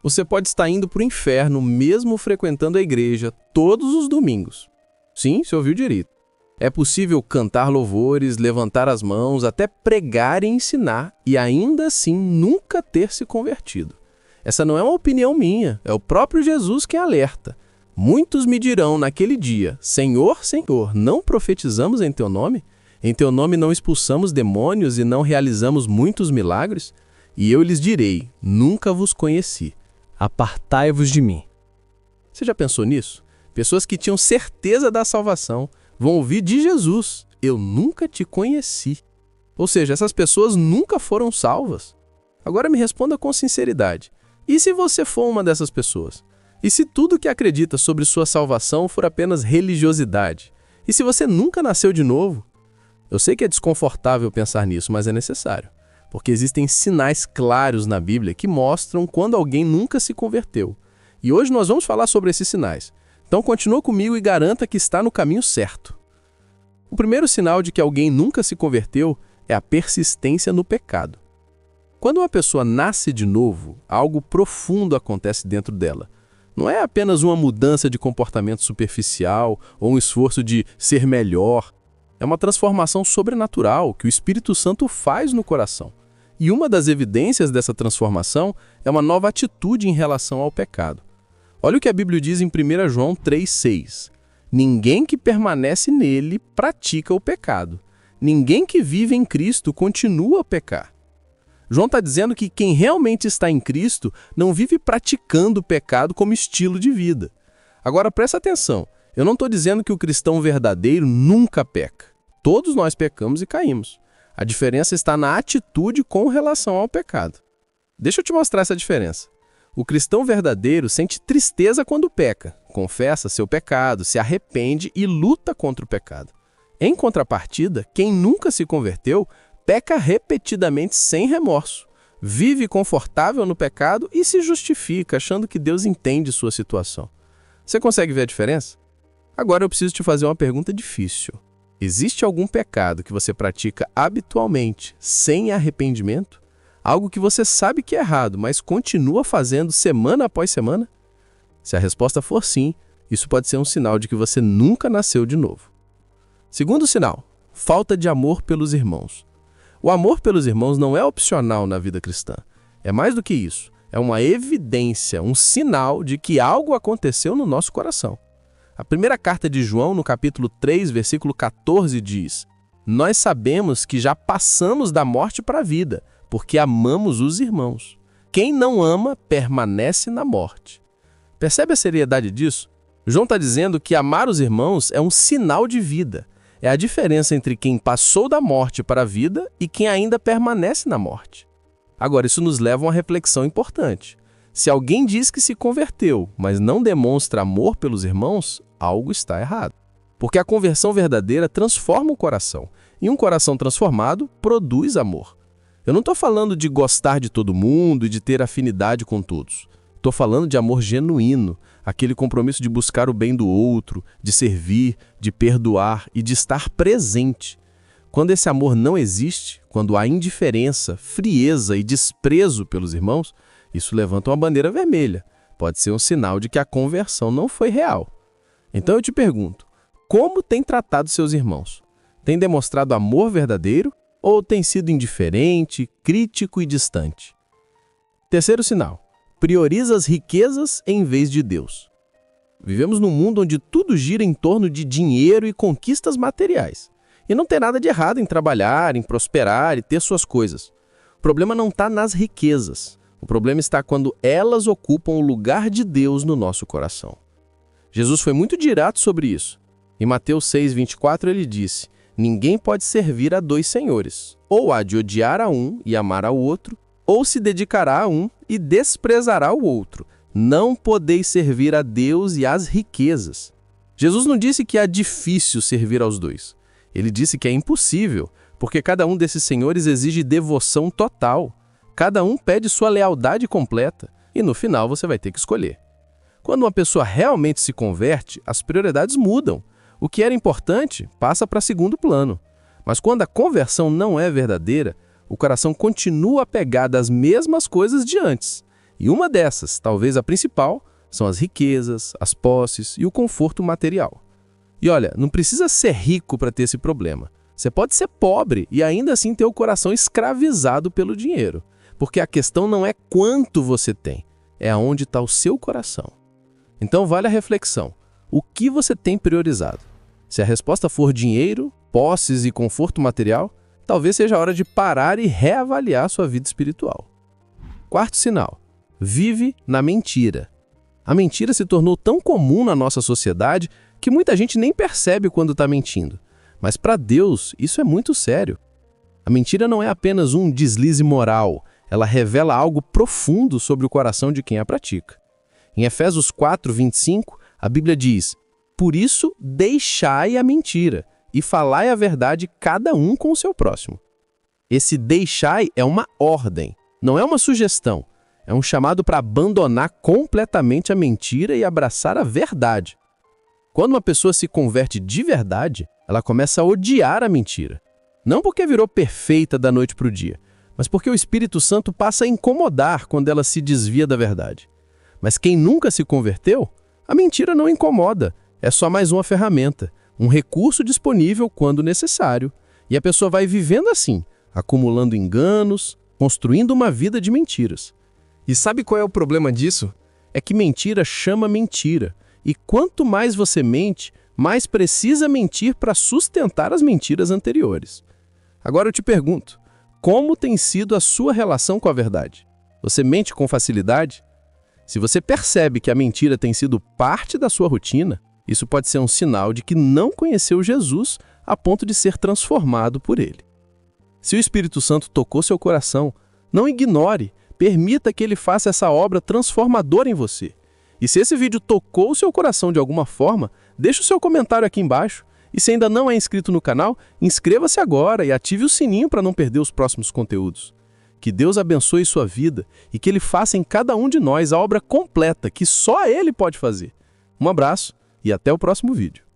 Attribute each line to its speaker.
Speaker 1: Você pode estar indo para o inferno mesmo frequentando a igreja todos os domingos. Sim, você ouviu direito. É possível cantar louvores, levantar as mãos, até pregar e ensinar e ainda assim nunca ter se convertido. Essa não é uma opinião minha, é o próprio Jesus que alerta. Muitos me dirão naquele dia: Senhor, Senhor, não profetizamos em teu nome? Em teu nome não expulsamos demônios e não realizamos muitos milagres? E eu lhes direi: nunca vos conheci. Apartai-vos de mim. Você já pensou nisso? Pessoas que tinham certeza da salvação vão ouvir de Jesus: eu nunca te conheci. Ou seja, essas pessoas nunca foram salvas. Agora me responda com sinceridade. E se você for uma dessas pessoas? E se tudo que acredita sobre sua salvação for apenas religiosidade? E se você nunca nasceu de novo? Eu sei que é desconfortável pensar nisso, mas é necessário. Porque existem sinais claros na Bíblia que mostram quando alguém nunca se converteu. E hoje nós vamos falar sobre esses sinais. Então continua comigo e garanta que está no caminho certo. O primeiro sinal de que alguém nunca se converteu é a persistência no pecado. Quando uma pessoa nasce de novo, algo profundo acontece dentro dela. Não é apenas uma mudança de comportamento superficial ou um esforço de ser melhor. É uma transformação sobrenatural que o Espírito Santo faz no coração. E uma das evidências dessa transformação é uma nova atitude em relação ao pecado. Olha o que a Bíblia diz em 1 João 3,6. Ninguém que permanece nele pratica o pecado. Ninguém que vive em Cristo continua a pecar. João está dizendo que quem realmente está em Cristo não vive praticando o pecado como estilo de vida. Agora presta atenção, eu não estou dizendo que o cristão verdadeiro nunca peca. Todos nós pecamos e caímos. A diferença está na atitude com relação ao pecado. Deixa eu te mostrar essa diferença. O cristão verdadeiro sente tristeza quando peca, confessa seu pecado, se arrepende e luta contra o pecado. Em contrapartida, quem nunca se converteu peca repetidamente sem remorso, vive confortável no pecado e se justifica, achando que Deus entende sua situação. Você consegue ver a diferença? Agora eu preciso te fazer uma pergunta difícil. Existe algum pecado que você pratica habitualmente, sem arrependimento? Algo que você sabe que é errado, mas continua fazendo semana após semana? Se a resposta for sim, isso pode ser um sinal de que você nunca nasceu de novo. Segundo sinal, falta de amor pelos irmãos. O amor pelos irmãos não é opcional na vida cristã. É mais do que isso. É uma evidência, um sinal de que algo aconteceu no nosso coração. A primeira carta de João, no capítulo 3, versículo 14, diz: nós sabemos que já passamos da morte para a vida, porque amamos os irmãos. Quem não ama, permanece na morte. Percebe a seriedade disso? João está dizendo que amar os irmãos é um sinal de vida. É a diferença entre quem passou da morte para a vida e quem ainda permanece na morte. Agora, isso nos leva a uma reflexão importante. Se alguém diz que se converteu, mas não demonstra amor pelos irmãos, algo está errado. Porque a conversão verdadeira transforma o coração, e um coração transformado produz amor. Eu não estou falando de gostar de todo mundo e de ter afinidade com todos. Estou falando de amor genuíno, aquele compromisso de buscar o bem do outro, de servir, de perdoar e de estar presente. Quando esse amor não existe, quando há indiferença, frieza e desprezo pelos irmãos, isso levanta uma bandeira vermelha. Pode ser um sinal de que a conversão não foi real. Então eu te pergunto, como tem tratado seus irmãos? Tem demonstrado amor verdadeiro ou tem sido indiferente, crítico e distante? Terceiro sinal. Prioriza as riquezas em vez de Deus. Vivemos num mundo onde tudo gira em torno de dinheiro e conquistas materiais. E não tem nada de errado em trabalhar, em prosperar e ter suas coisas. O problema não está nas riquezas. O problema está quando elas ocupam o lugar de Deus no nosso coração. Jesus foi muito direto sobre isso. Em Mateus 6,24 ele disse: ninguém pode servir a dois senhores. Ou há de odiar a um e amar ao outro, ou se dedicará a um e desprezará o outro. Não podeis servir a Deus e às riquezas. Jesus não disse que é difícil servir aos dois. Ele disse que é impossível, porque cada um desses senhores exige devoção total. Cada um pede sua lealdade completa, e no final você vai ter que escolher. Quando uma pessoa realmente se converte, as prioridades mudam. O que era importante passa para segundo plano. Mas quando a conversão não é verdadeira, o coração continua apegado às mesmas coisas de antes. E uma dessas, talvez a principal, são as riquezas, as posses e o conforto material. E olha, não precisa ser rico para ter esse problema. Você pode ser pobre e ainda assim ter o coração escravizado pelo dinheiro. Porque a questão não é quanto você tem, é aonde está o seu coração. Então vale a reflexão. O que você tem priorizado? Se a resposta for dinheiro, posses e conforto material, talvez seja a hora de parar e reavaliar sua vida espiritual. Quarto sinal. Vive na mentira. A mentira se tornou tão comum na nossa sociedade que muita gente nem percebe quando está mentindo. Mas para Deus, isso é muito sério. A mentira não é apenas um deslize moral, ela revela algo profundo sobre o coração de quem a pratica. Em Efésios 4:25, a Bíblia diz: "Por isso, deixai a mentira e falai a verdade cada um com o seu próximo." Esse deixai é uma ordem, não é uma sugestão. É um chamado para abandonar completamente a mentira e abraçar a verdade. Quando uma pessoa se converte de verdade, ela começa a odiar a mentira. Não porque virou perfeita da noite para o dia, mas porque o Espírito Santo passa a incomodar quando ela se desvia da verdade. Mas quem nunca se converteu, a mentira não incomoda. É só mais uma ferramenta, um recurso disponível quando necessário. E a pessoa vai vivendo assim, acumulando enganos, construindo uma vida de mentiras. E sabe qual é o problema disso? É que mentira chama mentira. E quanto mais você mente, mais precisa mentir para sustentar as mentiras anteriores. Agora eu te pergunto, como tem sido a sua relação com a verdade? Você mente com facilidade? Se você percebe que a mentira tem sido parte da sua rotina, isso pode ser um sinal de que não conheceu Jesus a ponto de ser transformado por ele. Se o Espírito Santo tocou seu coração, não ignore, permita que ele faça essa obra transformadora em você. E se esse vídeo tocou o seu coração de alguma forma, deixe o seu comentário aqui embaixo. E se ainda não é inscrito no canal, inscreva-se agora e ative o sininho para não perder os próximos conteúdos. Que Deus abençoe sua vida e que Ele faça em cada um de nós a obra completa que só Ele pode fazer. Um abraço e até o próximo vídeo.